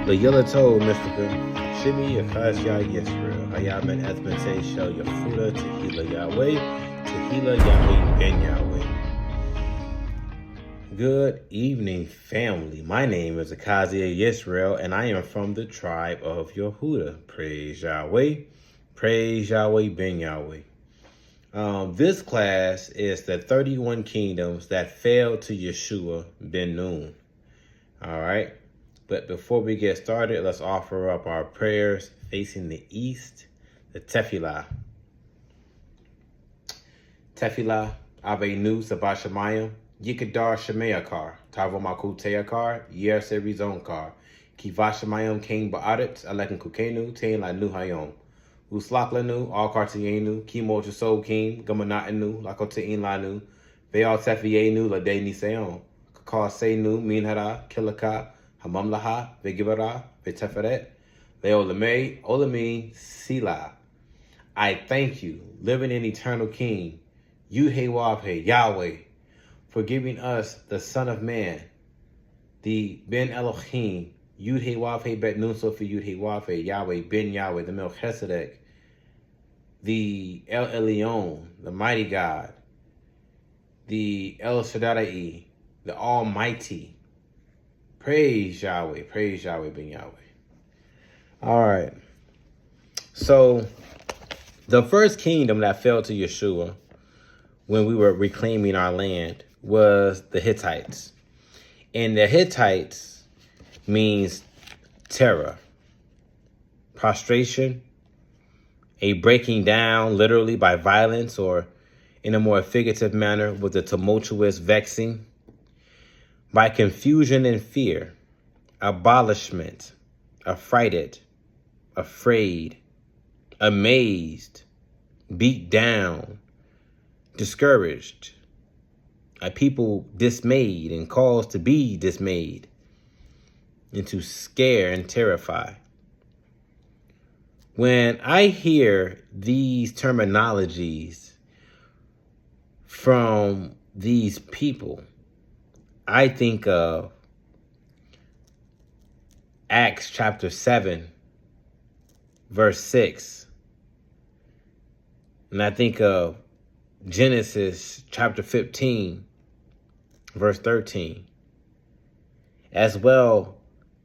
Legilato Mystical, Shimi Yakasha Yisrael, Hayaman Esbente Shel Yahuda, Tehila Yahweh, Tehila Yahweh Ben Yahweh. Good evening, family. My name is Akaziah Yisrael, and I am from the tribe of Yehuda. Praise Yahweh Ben Yahweh. This class is the 31 kingdoms that fell to Yeshua ben Nun. All right. But before we get started, let's offer up our prayers facing the east, the Tefillah. Tefillah, Avenu Sabashamayim, Yikadar Shemeakar, Tavomaku Teakar, Yer Serizonkar, Kivashamayim King Ba'adet, Alekan Kukenu, Tain La Nuhayom, Uslaklanu, All Kartienu, Kimo Jaso King, Gamanatanu, Lakotain Lanu, Veal Tefienu, Lade Niseon, Kakar Senu, Minhara, Kilaka, Hamamlaha, Vegibara, Veteferet, Leolame, Olami, Sila. I thank you, living and eternal King, Yud-Heh-Wav-Heh, Yahweh, for giving us the Son of Man, the Ben Elohim, Yud-Heh-Wav-Heh, Bet Nun Sofi, Yud-Heh-Wav-Heh, Yahweh, Ben Yahweh, the Melchizedek, the El Elyon, the mighty God, the El Shaddai, the Almighty. Praise Yahweh, Ben Yahweh. All right. So the first kingdom that fell to Yeshua when we were reclaiming our land was the Hittites. And the Hittites means terror, prostration, a breaking down literally by violence, or in a more figurative manner with a tumultuous vexing, by confusion and fear, abolishment, affrighted, afraid, amazed, beat down, discouraged, a people dismayed and caused to be dismayed, and to scare and terrify. When I hear these terminologies from these people, I think of Acts chapter 7, verse 6. And I think of Genesis chapter 15, verse 13. As well,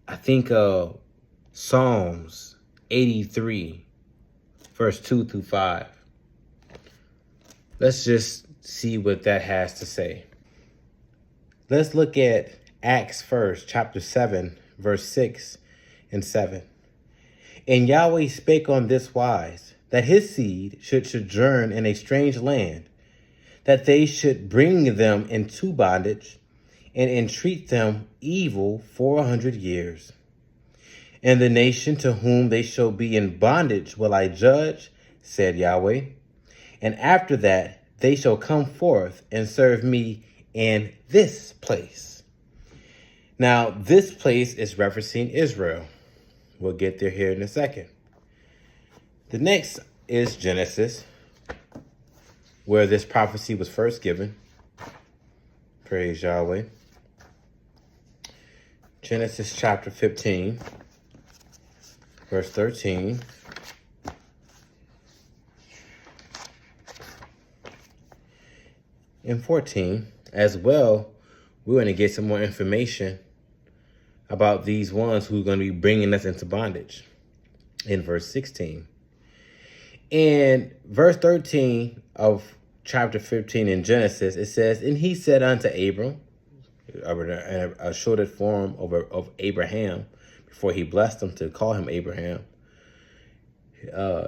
I think of Psalms 83, verse 2 through 5. Let's just see what that has to say. Let's look at Acts first, chapter 7, verse 6 and 7. And Yahweh spake on this wise, that his seed should sojourn in a strange land, that they should bring them into bondage, and entreat them evil 400 years. And the nation to whom they shall be in bondage will I judge, said Yahweh. And after that they shall come forth and serve me in this place. Now, this place is referencing Israel. We'll get there here in a second. The next is Genesis, where this prophecy was first given. Praise Yahweh. Genesis chapter 15, verse 13. And 14. As well, we're going to get some more information about these ones who are going to be bringing us into bondage in verse 16. In verse 13 of chapter 15 in Genesis, it says, and he said unto Abram, a shorted form of Abraham, before he blessed him to call him Abraham.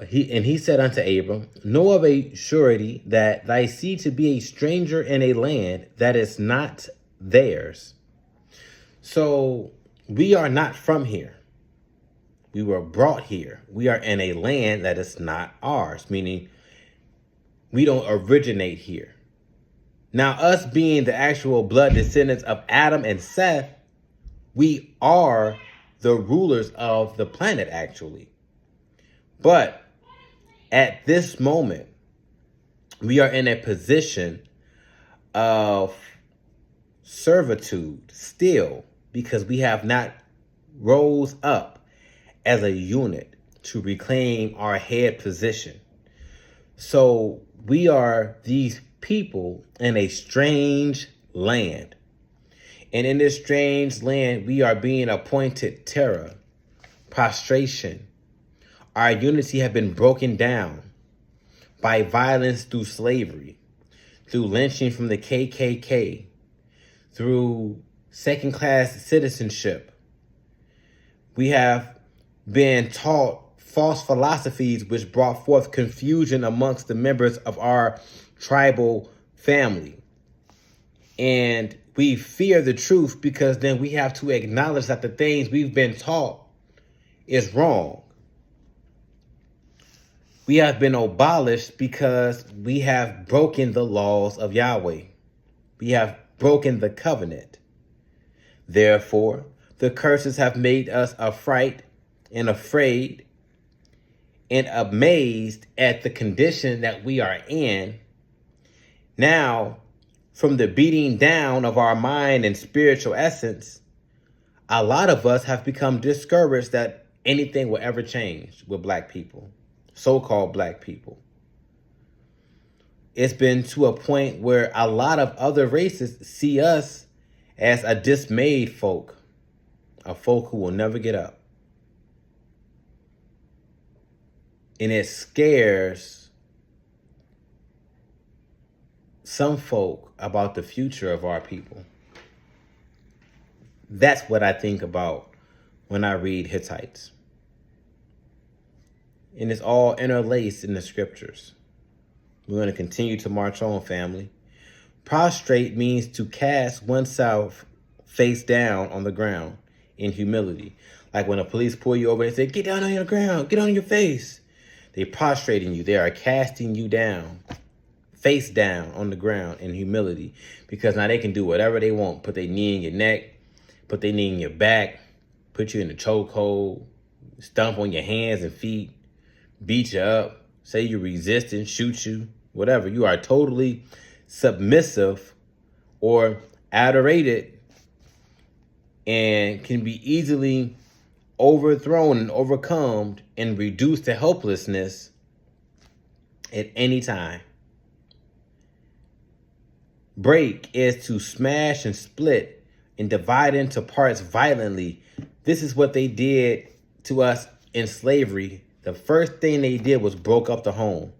He said unto Abram, know of a surety that thy seed to be a stranger in a land that is not theirs. So we are not from here. We were brought here. We are in a land that is not ours, meaning we don't originate here. Now, us being the actual blood descendants of Adam and Seth, we are the rulers of the planet, actually. But at this moment, we are in a position of servitude still, because we have not rose up as a unit to reclaim our head position. So we are these people in a strange land. And in this strange land, we are being appointed terror, prostration. Our unity have been broken down by violence through slavery, through lynching from the KKK, through second-class citizenship. We have been taught false philosophies which brought forth confusion amongst the members of our tribal family. And we fear the truth because then we have to acknowledge that the things we've been taught is wrong. We have been abolished because we have broken the laws of Yahweh. We have broken the covenant. Therefore, the curses have made us affright and afraid and amazed at the condition that we are in. Now, from the beating down of our mind and spiritual essence, a lot of us have become discouraged that anything will ever change with Black people, so-called Black people. It's been to a point where a lot of other races see us as a dismayed folk, a folk who will never get up. And it scares some folk about the future of our people. That's what I think about when I read Hittites. And it's all interlaced in the scriptures. We're going to continue to march on, family. Prostrate means to cast oneself face down on the ground in humility. Like when the police pull you over and say, get down on the ground, get on your face. They're prostrating you. They are casting you down, face down on the ground in humility, because now they can do whatever they want. Put their knee in your neck, put their knee in your back, put you in a chokehold, stomp on your hands and feet, beat you up, say you're resisting, shoot you, whatever. You are totally submissive or adorated and can be easily overthrown and overcome and reduced to helplessness at any time. Break is to smash and split and divide into parts violently. This is what they did to us in slavery. The first thing they did was broke up the home,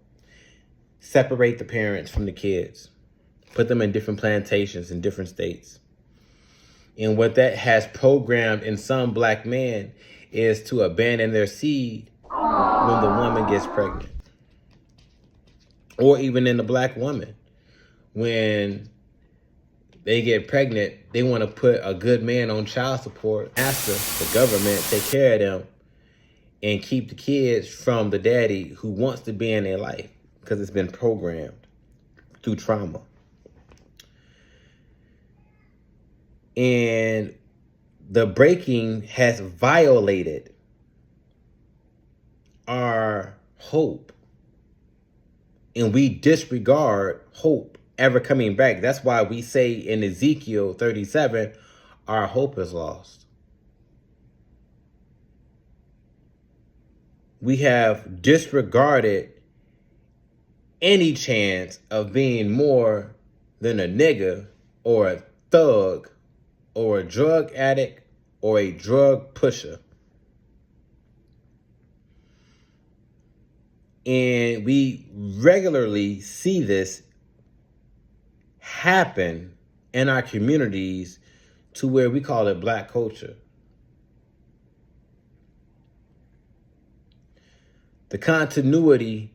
separate the parents from the kids, put them in different plantations in different states. And what that has programmed in some Black men is to abandon their seed when the woman gets pregnant. Or even in the Black woman, when they get pregnant, they want to put a good man on child support after the government take care of them and keep the kids from the daddy who wants to be in their life because it's been programmed through trauma. And the breaking has violated our hope. And we disregard hope ever coming back. That's why we say in Ezekiel 37, our hope is lost. We have disregarded any chance of being more than a nigga or a thug or a drug addict or a drug pusher. And we regularly see this happen in our communities to where we call it Black culture. The continuity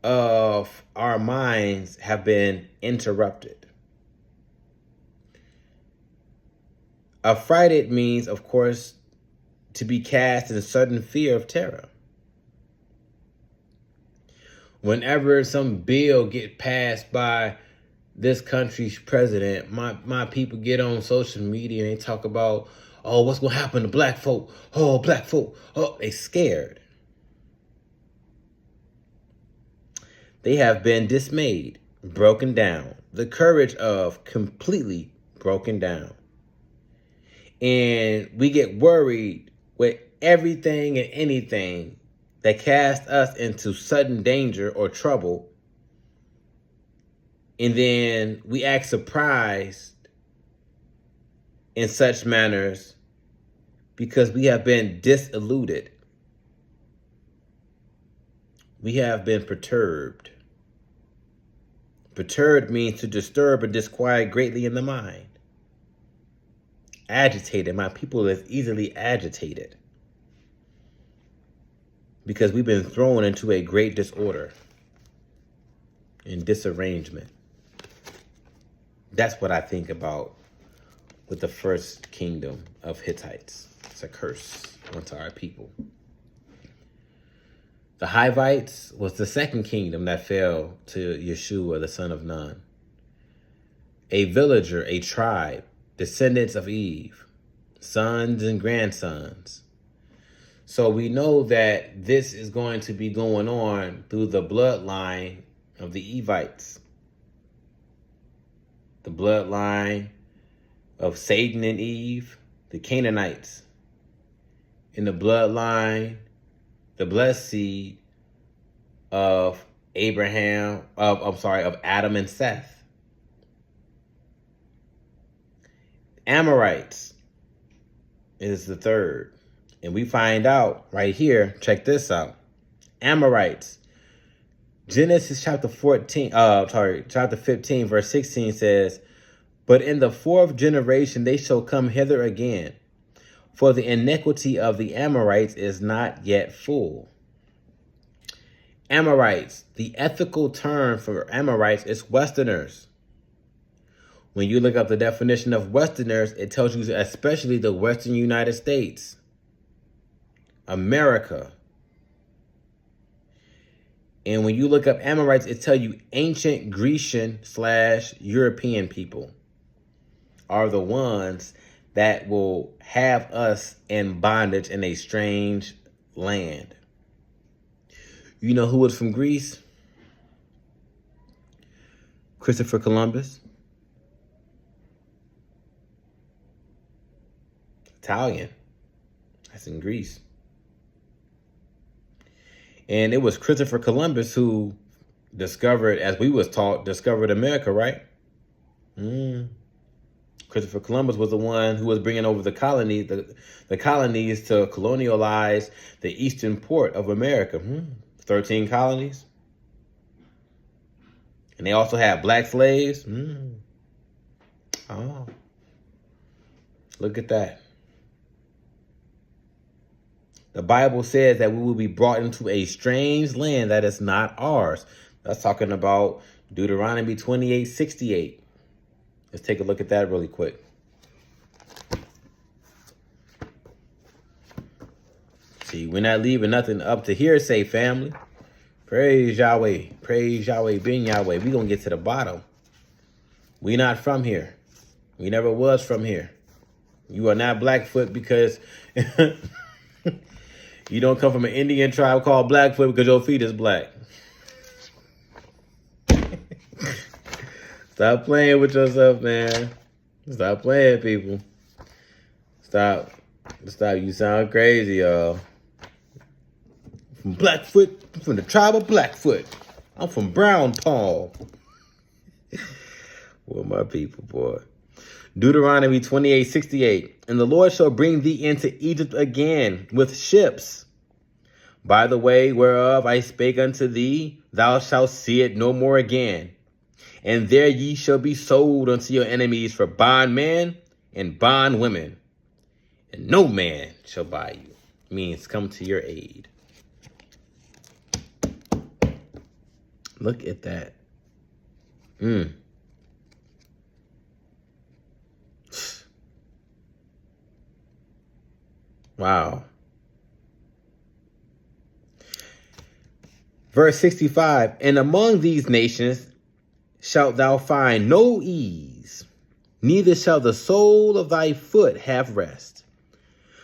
of our minds have been interrupted. Affrighted means, of course, to be cast in sudden fear of terror. Whenever some bill get passed by this country's president, my people get on social media and they talk about, oh, what's going to happen to Black folk? Oh, Black folk. Oh, they scared. They have been dismayed, broken down. The courage of completely broken down. And we get worried with everything and anything that casts us into sudden danger or trouble. And then we act surprised in such manners because we have been disillusioned. We have been perturbed. Perturbed means to disturb or disquiet greatly in the mind. Agitated. My people is easily agitated because we've been thrown into a great disorder and disarrangement. That's what I think about with the first kingdom of Hittites. It's a curse onto our people. The Hivites was the second kingdom that fell to Yeshua, the son of Nun. A villager, a tribe, descendants of Eve, sons and grandsons. So we know that this is going to be going on through the bloodline of the Evites. The bloodline of Satan and Eve, the Canaanites. In the bloodline, the blessed seed of of Adam and Seth. Amorites is the third. And we find out right here, check this out. Amorites. Genesis chapter 15, verse 16 says, "But in the fourth generation they shall come hither again, for the iniquity of the Amorites is not yet full." Amorites, the ethical term for Amorites is Westerners. When you look up the definition of Westerners, it tells you especially the Western United States, America. And when you look up Amorites, it tells you ancient Grecian/European people are the ones that will have us in bondage in a strange land. You know who was from Greece? Christopher Columbus. Italian. That's in Greece. And it was Christopher Columbus who discovered, as we was taught, discovered America, right? Christopher Columbus was the one who was bringing over the colonies to colonialize the eastern port of America. 13 colonies. And they also had black slaves. Oh, look at that. The Bible says that we will be brought into a strange land that is not ours. That's talking about Deuteronomy 28:68. Let's take a look at that really quick. See, we're not leaving nothing up to hearsay, family. Praise Yahweh. Praise Yahweh, Ben Yahweh. We're going to get to the bottom. We not from here. We never was from here. You are not Blackfoot because you don't come from an Indian tribe called Blackfoot because your feet is black. Stop playing with yourself, man. Stop playing, people. Stop. You sound crazy, y'all. From Blackfoot, I'm from the tribe of Blackfoot. I'm from Brown Paul. Well, my people, boy. Deuteronomy 28:68. "And the Lord shall bring thee into Egypt again with ships. By the way whereof I spake unto thee, thou shalt see it no more again. And there ye shall be sold unto your enemies for bondmen and bondwomen. And no man shall buy you." Means come to your aid. Look at that. Wow. Verse 65, "And among these nations shalt thou find no ease, neither shall the sole of thy foot have rest.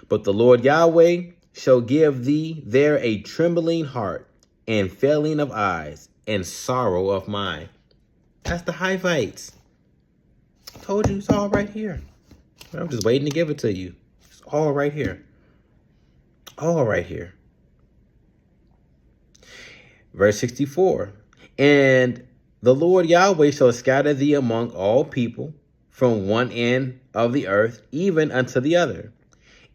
But the Lord Yahweh shall give thee there a trembling heart, and failing of eyes, and sorrow of mind." That's the Hivites. Told you, it's all right here. I'm just waiting to give it to you. It's all right here. All right here. Verse 64. And the Lord Yahweh shall scatter thee among all people from one end of the earth, even unto the other.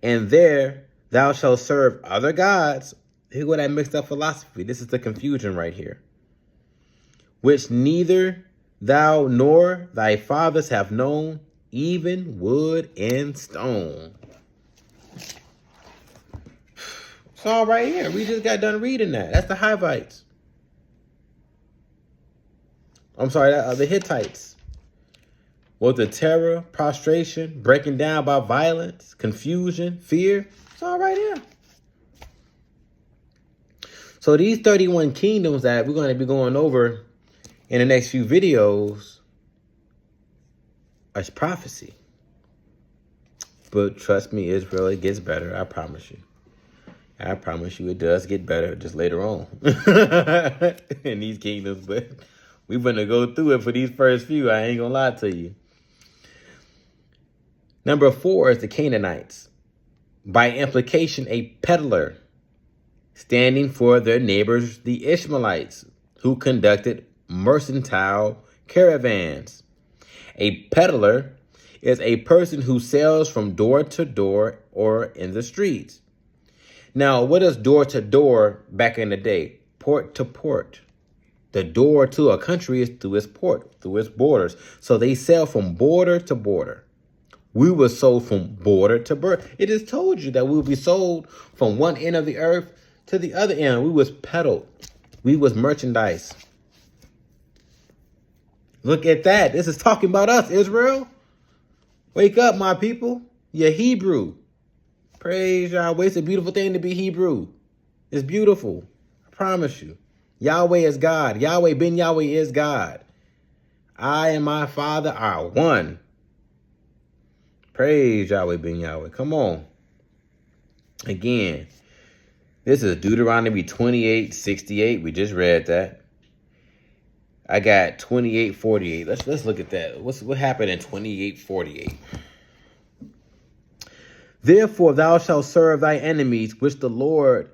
And there thou shalt serve other gods. Here go that mixed up philosophy. This is the confusion right here. Which neither thou nor thy fathers have known, even wood and stone. It's all right here. We just got done reading that. That's the Hivites. I'm sorry, the Hittites. With the terror, prostration, breaking down by violence, confusion, fear. It's all right here. So these 31 kingdoms that we're going to be going over in the next few videos is prophecy. But trust me, Israel, it gets better. I promise you. I promise you it does get better just later on in these kingdoms. But we're going to go through it for these first few. I ain't going to lie to you. Number 4 is the Canaanites. By implication, a peddler, standing for their neighbors, the Ishmaelites, who conducted mercantile caravans. A peddler is a person who sells from door to door or in the streets. Now, what is door to door back in the day? Port to port. The door to a country is through its port, through its borders. So they sell from border to border. We were sold from border to border. It just told you that we would be sold from one end of the earth to the other end. We was peddled. We was merchandise. Look at that. This is talking about us, Israel. Wake up, my people. You're Hebrew. Praise Yahweh. It's a beautiful thing to be Hebrew. It's beautiful. I promise you. Yahweh is God. Yahweh ben Yahweh is God. I and my Father are one. Praise Yahweh ben Yahweh. Come on. Again, this is Deuteronomy 28:68. We just read that. I got 28:48. Let's look at that. What happened in 28:48? Therefore thou shalt serve thy enemies, which the Lord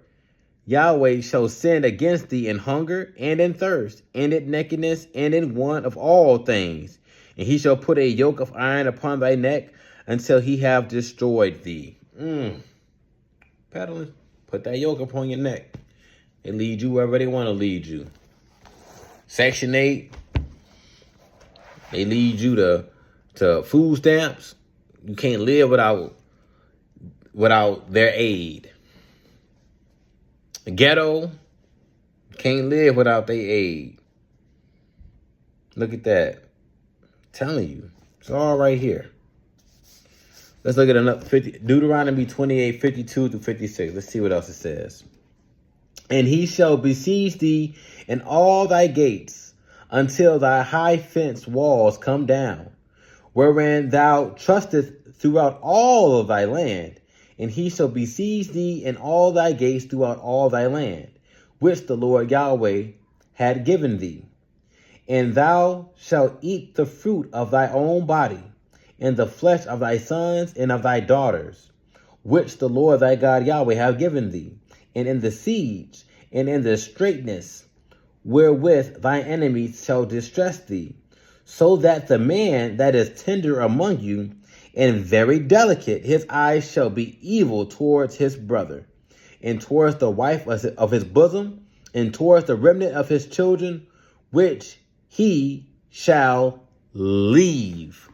Yahweh shall send against thee in hunger and in thirst, and in nakedness and in want of all things. And he shall put a yoke of iron upon thy neck until he have destroyed thee. Peddling, put that yoke upon your neck. They lead you wherever they want to lead you. Section 8, they lead you to food stamps. You can't live without their aid. The ghetto, can't live without their aid. Look at that. I'm telling you, it's all right here. Let's look at another Deuteronomy 28:52-56. Let's see what else it says. And he shall besiege thee in all thy gates until thy high fenced walls come down, wherein thou trustest throughout all of thy land. And he shall besiege thee in all thy gates throughout all thy land, which the Lord Yahweh had given thee. And thou shalt eat the fruit of thy own body, and the flesh of thy sons and of thy daughters, which the Lord thy God Yahweh hath given thee, and in the siege, and in the straitness, wherewith thy enemies shall distress thee, so that the man that is tender among you, and very delicate, his eyes shall be evil towards his brother, and towards the wife of his bosom, and towards the remnant of his children, which he shall leave.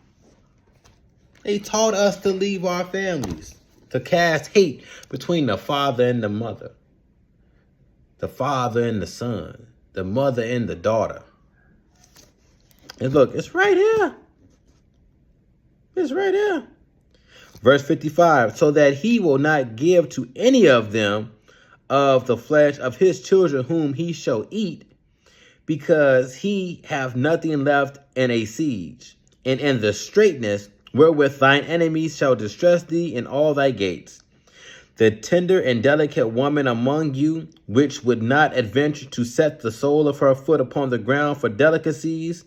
They taught us to leave our families, to cast hate between the father and the mother, the father and the son, the mother and the daughter. And look, it's right here. It's right here. Verse 55, so that he will not give to any of them of the flesh of his children whom he shall eat, because he have nothing left in a siege, and in the straitness wherewith thine enemies shall distress thee in all thy gates. The tender and delicate woman among you, which would not adventure to set the sole of her foot upon the ground for delicacies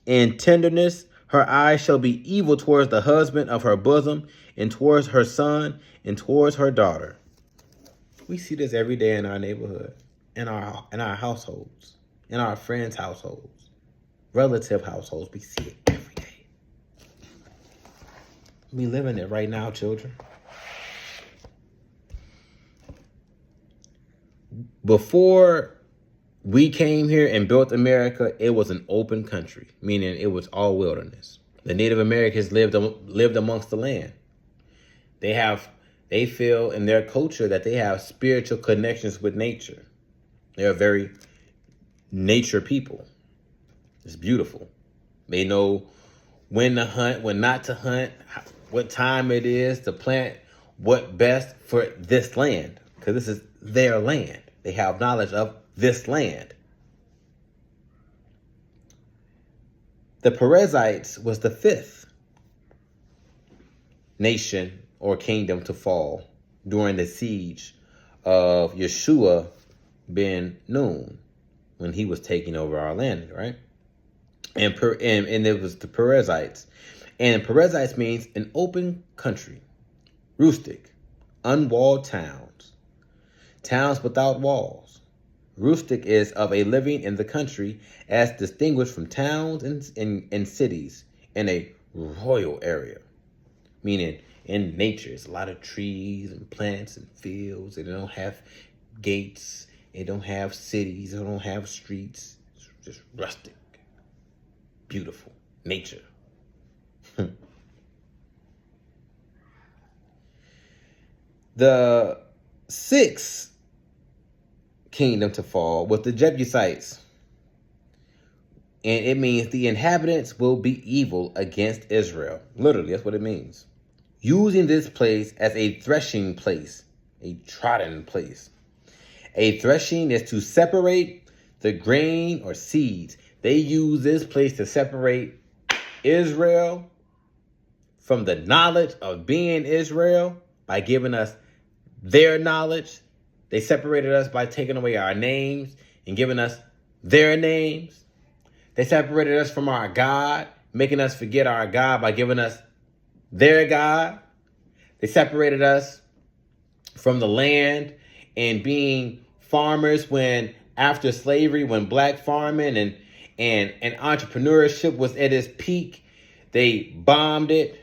and tenderness, Her eyes shall be evil towards the husband of her bosom, and towards her son, and towards her daughter. We see this every day in our neighborhood, in our households, in our friends' households, relative households. We see it every day. We live in it right now, children. Before we came here and built America, it was an open country, meaning it was all wilderness. The Native Americans lived amongst the land. They feel in their culture that they have spiritual connections with nature. They're very nature people. It's beautiful. They know when to hunt, when not to hunt, what time it is to plant, what best for this land, because this is their land. They have knowledge of this land. The Perizzites was the fifth nation or kingdom to fall during the siege of Yeshua ben Nun, when he was taking over our land, right? And it was the Perizzites. And Perizzites means an open country, rustic, unwalled towns, towns without walls. Rustic is of a living in the country as distinguished from towns and cities in a royal area, meaning in nature. It's a lot of trees and plants and fields. They don't have gates. They don't have cities. They don't have streets. It's just rustic, beautiful nature. The sixth kingdom to fall was the Jebusites. And it means the inhabitants will be evil against Israel. Literally, that's what it means. Using this place as a threshing place, a trodden place. A threshing is to separate the grain or seeds. They use this place to separate Israel from the knowledge of being Israel by giving us their knowledge. They separated us by taking away our names and giving us their names. They separated us from our God, making us forget our God by giving us their God. They separated us from the land and being farmers when after slavery, when black farming and entrepreneurship was at its peak, they bombed it.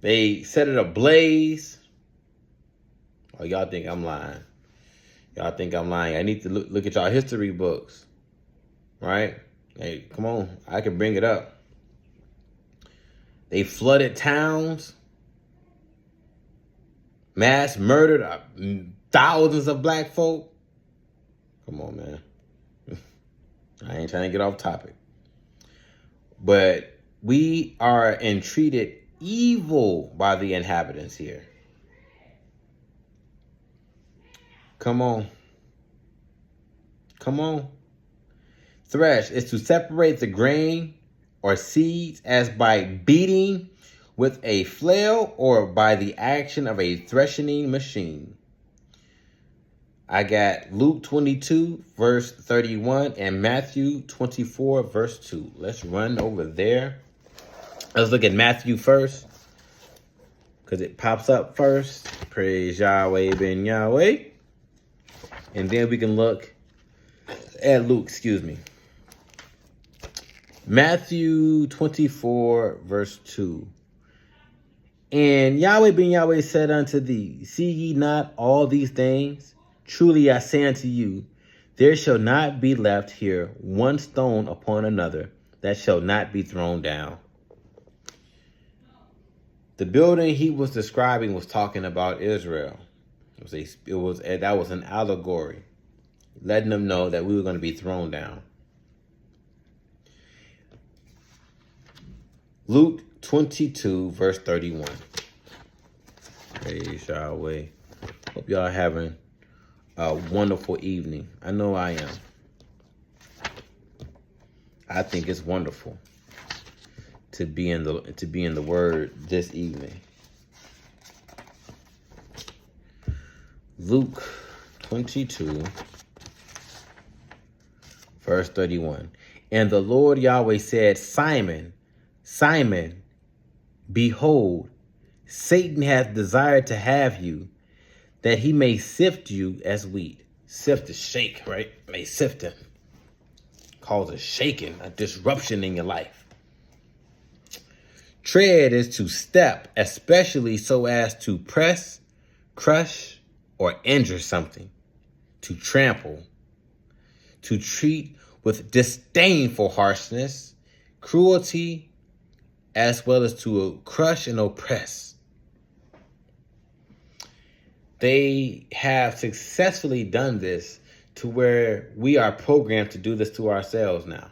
They set it ablaze. Oh, y'all think I'm lying. Y'all think I'm lying. I need to look at y'all history books. Right? Hey, come on. I can bring it up. They flooded towns. Mass murdered thousands of black folk. Come on, man. I ain't trying to get off topic. But we are entreated evil by the inhabitants here. Come on. Come on. Thresh is to separate the grain or seeds as by beating with a flail or by the action of a threshing machine. I got Luke 22, verse 31, and Matthew 24, verse 2. Let's run over there. Let's look at Matthew first, because it pops up first. Praise Yahweh ben Yahweh. And then we can look at Luke, excuse me. Matthew 24, verse 2. And Yahweh ben Yahweh said unto thee, see ye not all these things? Truly I say unto you, there shall not be left here one stone upon another that shall not be thrown down. The building he was describing was talking about Israel. That was an allegory, letting them know that we were going to be thrown down. Luke 22, verse 31. Praise Yahweh. Hope y'all having a wonderful evening. I know I am. I think it's wonderful to be in the Word this evening. Luke 22, verse 31. And the Lord Yahweh said, Simon, Simon, behold, Satan hath desired to have you, that he may sift you as wheat. Sift is shake, right? May sift him. Cause a shaking, a disruption in your life. Tread is to step, especially so as to press, crush, or injure something. To trample. To treat with disdainful harshness, cruelty, as well as to crush and oppress. They have successfully done this to where we are programmed to do this to ourselves now.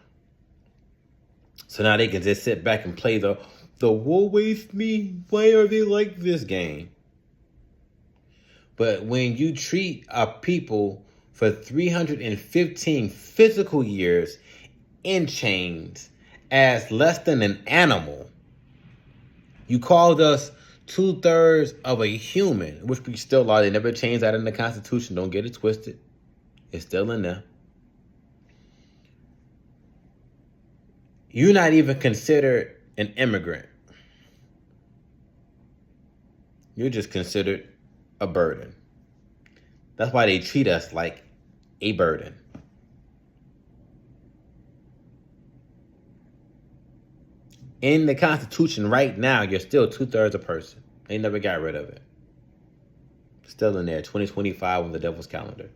So now they can just sit back and play the woe is me, why are they like this game? But when you treat a people for 315 physical years in chains as less than an animal, you called us 2/3 of a human, which we still are. They never changed that in the Constitution. Don't get it twisted. It's still in there. You're not even considered an immigrant. You're just considered a burden. That's why they treat us like a burden. In the Constitution right now, you're still 2/3 a person. They never got rid of it. Still in there, 2025 on the devil's calendar.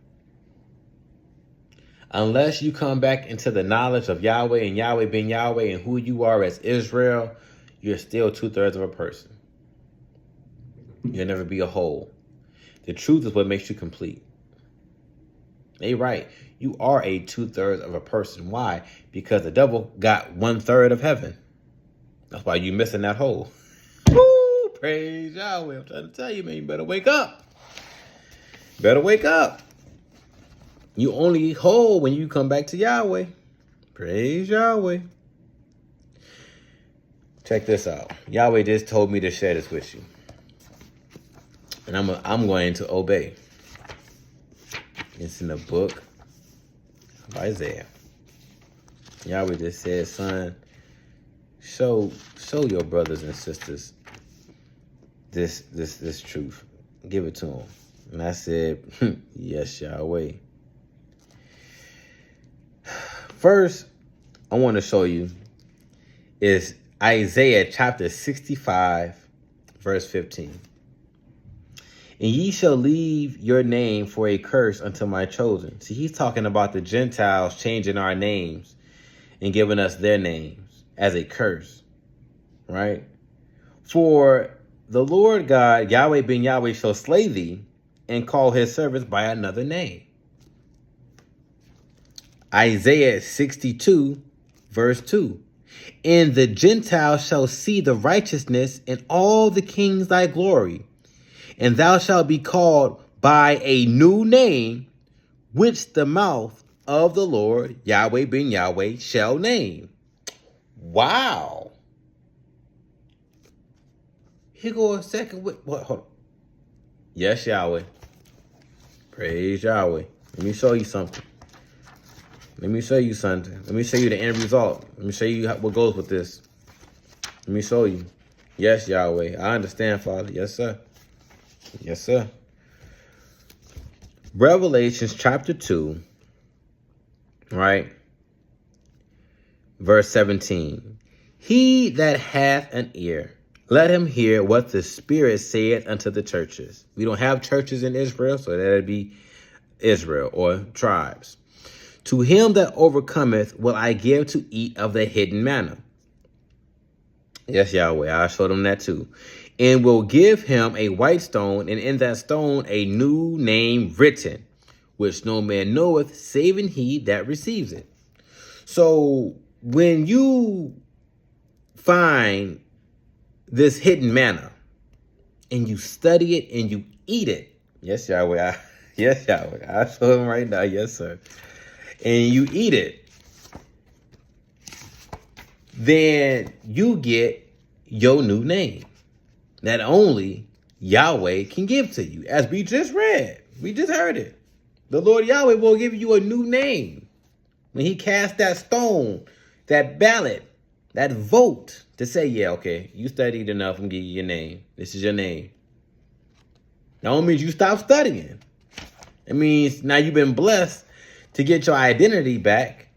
Unless you come back into the knowledge of Yahweh and Yahweh being Yahweh and who you are as Israel, you're still 2/3 of a person. You'll never be a whole. The truth is what makes you complete. They right. You are a 2/3 of a person. Why? Because the devil got 1/3 of heaven. That's why you missing that hole. Woo! Praise Yahweh. I'm trying to tell you, man, you better wake up. Better wake up. You only whole when you come back to Yahweh. Praise Yahweh. Check this out. Yahweh just told me to share this with you. And I'm going to obey. It's in the book of Isaiah. Yahweh just said, son, show your brothers and sisters this truth. Give it to them. And I said, yes, Yahweh. First, I want to show you is Isaiah chapter 65, verse 15. And ye shall leave your name for a curse unto my chosen. See, he's talking about the Gentiles changing our names and giving us their names as a curse, right? For the Lord God, Yahweh ben Yahweh, shall slay thee and call his servants by another name. Isaiah 62, verse 2. And the Gentiles shall see the righteousness in all the kings thy glory. And thou shalt be called by a new name, which the mouth of the Lord, Yahweh ben Yahweh, shall name. Wow. Here go a second. What? Hold on. Yes, Yahweh. Praise Yahweh. Let me show you something. Let me show you something. Let me show you the end result. Let me show you what goes with this. Let me show you. Yes, Yahweh. I understand, Father. Yes, sir. Yes, sir. Revelations chapter 2, right? Verse 17. He that hath an ear, let him hear what the Spirit saith unto the churches. We don't have churches in Israel, so that'd be Israel or tribes. To him that overcometh will I give to eat of the hidden manna. Yes, Yahweh, I'll show them that too. And will give him a white stone, and in that stone a new name written, which no man knoweth, saving he that receives it. So when you find this hidden manna, and you study it, and you eat it, yes, Yahweh, yes, Yahweh, I'll show him right now, yes, sir. And you eat it, then you get your new name that only Yahweh can give to you. As we just read, we just heard it. The Lord Yahweh will give you a new name. When he cast that stone, that ballot, that vote to say, yeah, okay, you studied enough, I'm giving you your name. This is your name. That don't mean you stop studying. It means now you've been blessed to get your identity back.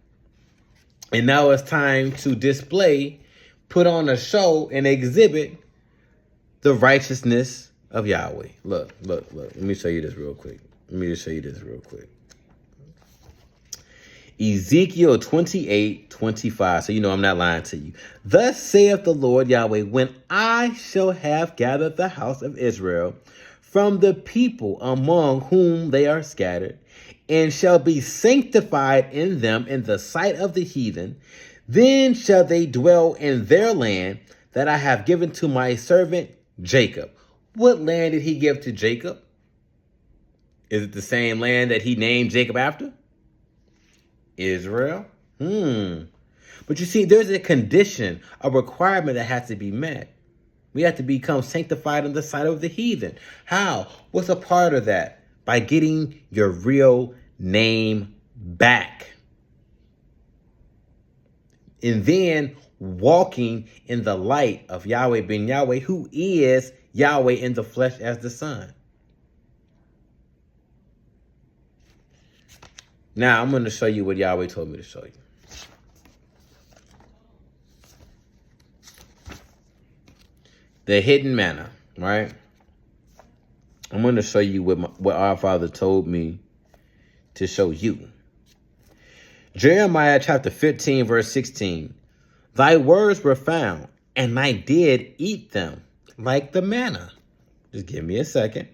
And now it's time to display, put on a show, and exhibit the righteousness of Yahweh. Look. Let me show you this real quick. Ezekiel 28:25. So you know I'm not lying to you. Thus saith the Lord Yahweh, when I shall have gathered the house of Israel from the people among whom they are scattered, and shall be sanctified in them in the sight of the heathen, then shall they dwell in their land that I have given to my servant Jacob. What land did he give to Jacob? Is it the same land that he named Jacob after? Israel? But you see, there's a condition, a requirement that has to be met. We have to become sanctified in the sight of the heathen. How? What's a part of that? By getting your real name back. And then walking in the light of Yahweh ben Yahweh, who is Yahweh in the flesh as the Son. Now, I'm going to show you what Yahweh told me to show you. The hidden manna, right? I'm going to show you what our Father told me to show you. Jeremiah chapter 15, verse 16. Thy words were found, and I did eat them like the manna. Just give me a second.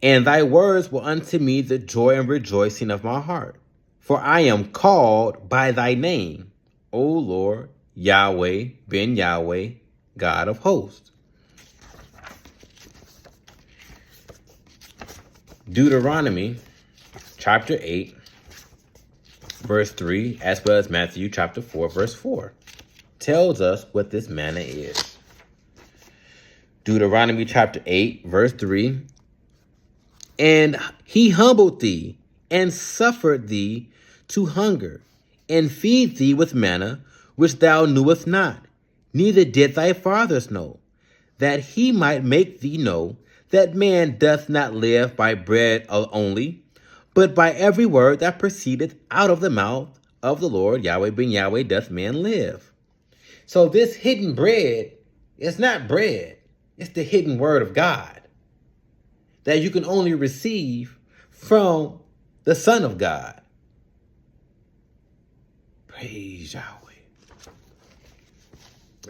And thy words were unto me the joy and rejoicing of my heart. For I am called by thy name, O Lord, Yahweh, ben Yahweh, God of hosts. Deuteronomy chapter 8, verse 3, as well as Matthew chapter 4, verse 4, tells us what this manna is. Deuteronomy chapter 8, verse 3, and he humbled thee and suffered thee to hunger and feed thee with manna, which thou knewest not, neither did thy fathers know, that he might make thee know that man doth not live by bread only, but by every word that proceedeth out of the mouth of the Lord, Yahweh ben Yahweh, doth man live. So this hidden bread is not bread. It's the hidden word of God that you can only receive from the Son of God. Praise Yahweh.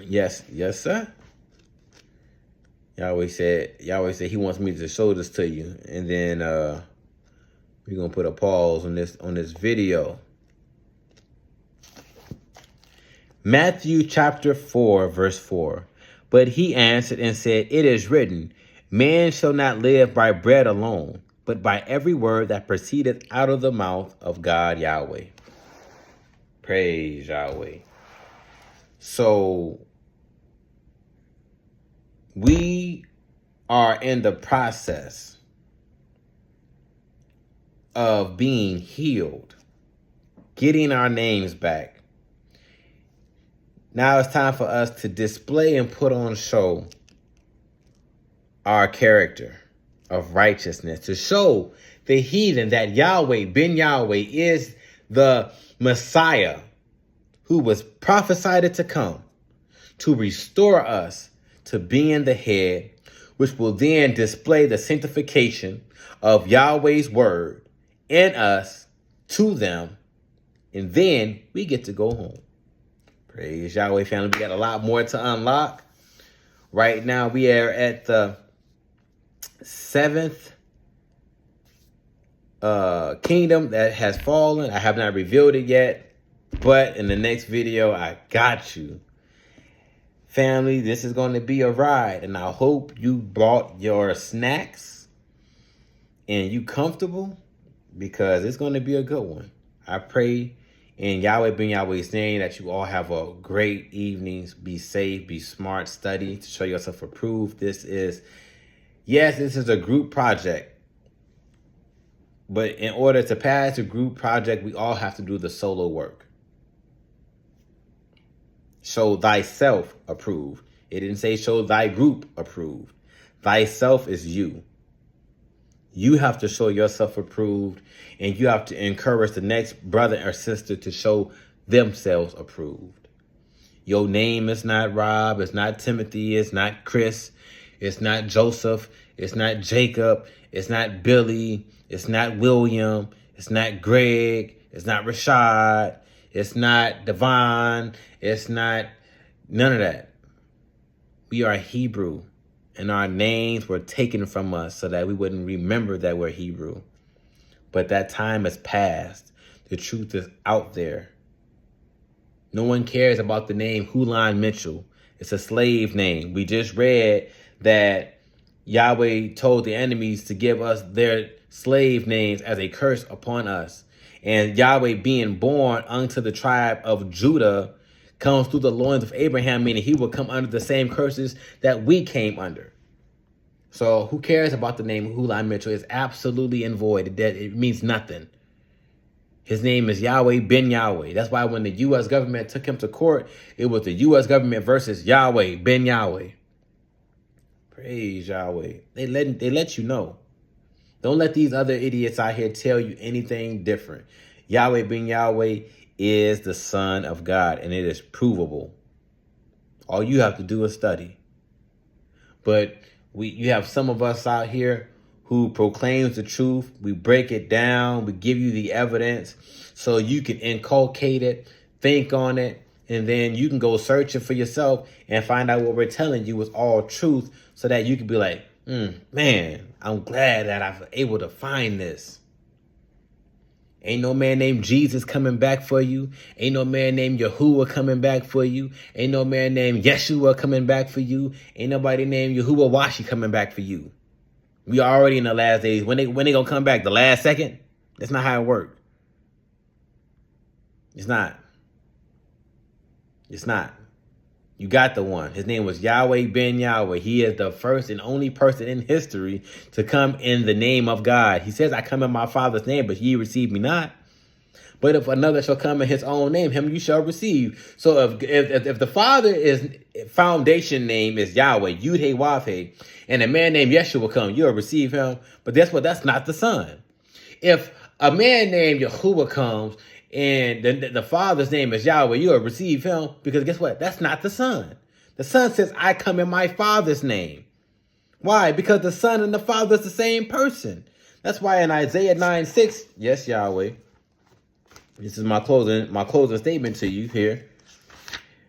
Yes, sir. Yahweh said he wants me to show this to you. And then we're going to put a pause on this video. Matthew chapter 4, verse 4. But he answered and said, it is written, man shall not live by bread alone, but by every word that proceedeth out of the mouth of God Yahweh. Praise Yahweh. So we are in the process of being healed, getting our names back. Now it's time for us to display and put on show our character of righteousness, to show the heathen that Yahweh ben Yahweh is the Messiah who was prophesied to come to restore us to being the head, which will then display the sanctification of Yahweh's word in us to them, and then we get to go home. Praise Yahweh, family. We got a lot more to unlock. Right now, we are at the 7th kingdom that has fallen. I have not revealed it yet, but in the next video, I got you. Family, this is going to be a ride, and I hope you brought your snacks and you comfortable, because it's going to be a good one. I pray in Yahweh ben Yahweh's name that you all have a great evening. Be safe, be smart, study to show yourself approved. This is a group project. But in order to pass a group project, we all have to do the solo work. Show thyself approved. It didn't say show thy group approved. Thyself is you. You have to show yourself approved, and you have to encourage the next brother or sister to show themselves approved. Your name is not Rob, it's not Timothy, it's not Chris, it's not Joseph, it's not Jacob, it's not Billy, it's not William, it's not Greg, it's not Rashad, it's not Devon, it's not none of that. We are Hebrew, and our names were taken from us so that we wouldn't remember that we're Hebrew. But that time has passed. The truth is out there. No one cares about the name Hulan Mitchell. It's a slave name. We just read that Yahweh told the enemies to give us their slave names as a curse upon us. And Yahweh being born unto the tribe of Judah comes through the loins of Abraham, meaning he will come under the same curses that we came under. So who cares about the name Hulan Mitchell? It's absolutely in void. It means nothing. His name is Yahweh ben Yahweh. That's why when the U.S. government took him to court, it was the U.S. government versus Yahweh ben Yahweh. Praise Yahweh. They let you know. Don't let these other idiots out here tell you anything different. Yahweh ben Yahweh is the Son of God, and it is provable. All you have to do is study. But you have some of us out here who proclaims the truth. We break it down. We give you the evidence so you can inculcate it, think on it, and then you can go search it for yourself and find out what we're telling you is all truth so that you can be like, man, I'm glad that I was able to find this. Ain't no man named Jesus coming back for you. Ain't no man named Yahuwah coming back for you. Ain't no man named Yeshua coming back for you. Ain't nobody named Yahuwah Washi coming back for you. We are already in the last days. When they gonna come back? The last second? That's not how it works. It's not. It's not. You got the one. His name was Yahweh ben Yahweh. He is the first and only person in history to come in the name of God. He says, I come in my Father's name, but ye receive me not. But if another shall come in his own name, him you shall receive. So if the Father's foundation name is Yahweh, Yud He Wav He, and a man named Yeshua will come, you'll receive him. But guess what? That's not the Son. If a man named Yahuwah comes and the Father's name is Yahweh, you'll receive him, because guess what? That's not the Son. The Son says, I come in my Father's name. Why? Because the Son and the Father is the same person. That's why in Isaiah 9:6, yes, Yahweh, this is my closing statement to you here.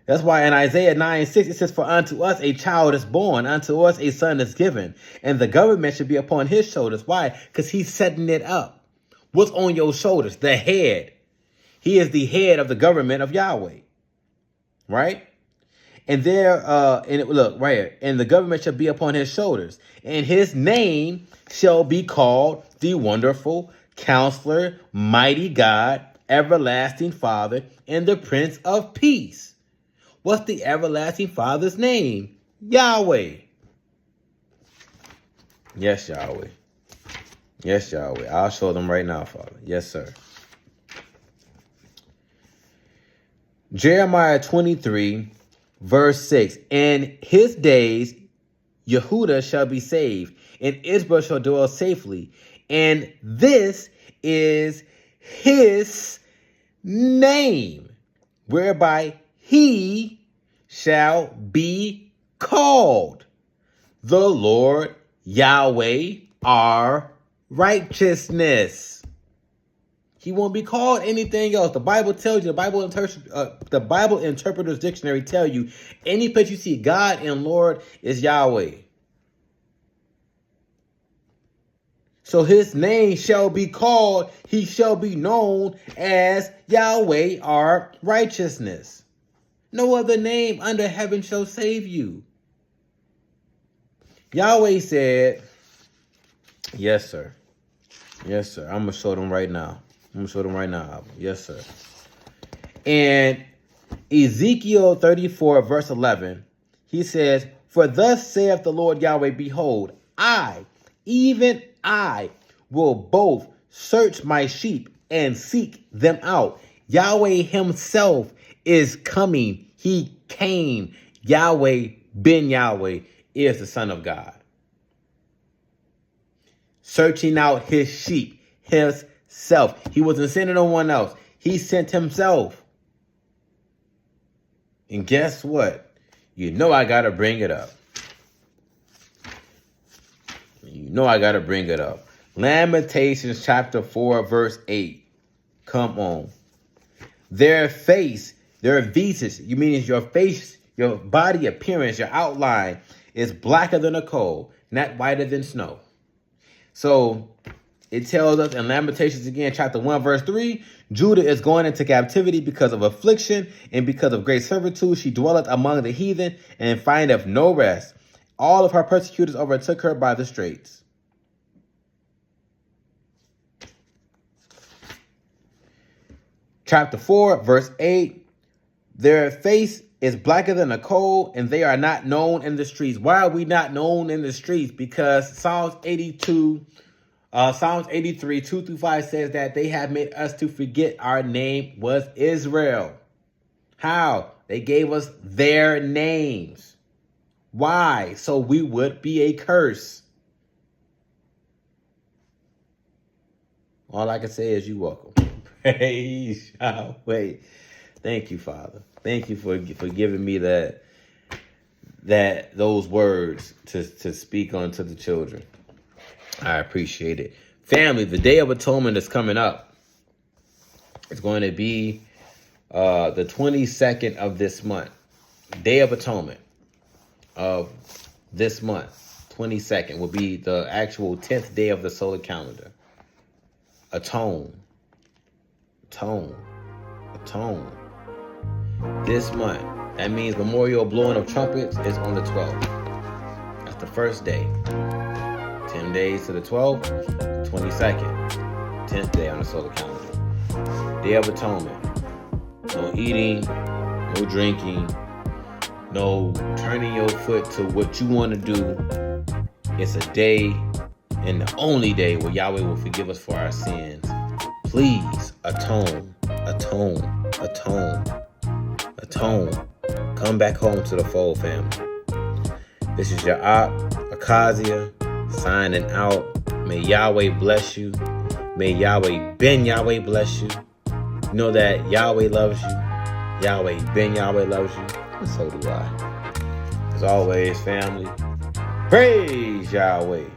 That's why in Isaiah 9:6, it says, for unto us a child is born, unto us a son is given, and the government should be upon his shoulders. Why? Because he's setting it up. What's on your shoulders? The head. He is the head of the government of Yahweh. Right? And look, right here. And the government shall be upon his shoulders. And his name shall be called the Wonderful Counselor, Mighty God, Everlasting Father, and the Prince of Peace. What's the Everlasting Father's name? Yahweh. Yes, Yahweh. Yes, Yahweh. I'll show them right now, Father. Yes, sir. Jeremiah 23, verse 6. In his days, Yehudah shall be saved, and Israel shall dwell safely. And this is his name, whereby he shall be called the Lord Yahweh, our righteousness. He won't be called anything else. The Bible tells you, the Bible Interpreter's Dictionary tell you, any place you see God and Lord is Yahweh. So his name shall be called, he shall be known as Yahweh, our righteousness. No other name under heaven shall save you. Yahweh said, yes, sir. Yes, sir. I'm going to show them right now. Yes, sir. And Ezekiel 34, verse 11, he says, for thus saith the Lord Yahweh, behold, I, even I, will both Search my sheep and seek them out. Yahweh himself is coming. He came. Yahweh ben Yahweh is the Son of God. Searching out his sheep, himself. He wasn't sending no one else. He sent himself. And guess what? You know I got to bring it up. You know I got to bring it up. Lamentations chapter 4, verse 8. Come on. Their face, their visage, you mean your face, your body appearance, your outline is blacker than a coal, not whiter than snow. So it tells us in Lamentations again, chapter 1, verse 3, Judah is going into captivity because of affliction and because of great servitude. She dwelleth among the heathen and findeth no rest. All of her persecutors overtook her by the straits. Chapter 4, verse 8, their face is blacker than a coal, and they are not known in the streets. Why are we not known in the streets? Because Psalms 83, 2 through 5 says that they have made us to forget our name was Israel. How? They gave us their names. Why? So we would be a curse. All I can say is you welcome. Praise Yahweh. Thank you, Father. Thank you for giving me those words to speak onto the children. I appreciate it. Family, the Day of Atonement is coming up. It's going to be the 22nd of this month. Day of Atonement of this month, 22nd, will be the actual 10th day of the solar calendar. Atone. This month, that means memorial blowing of trumpets is on the 12th. That's the first day. 10 days to the 12th, 22nd, 10th day on the solar calendar. Day of Atonement. No eating, no drinking, no turning your foot to what you want to do. It's a day and the only day where Yahweh will forgive us for our sins. Please atone. Come back home to the fold, family. This is your Akazia, signing out. May Yahweh bless you. May Yahweh ben Yahweh bless you. Know that Yahweh loves you. Yahweh ben Yahweh loves you. And so do I. As always, family, praise Yahweh.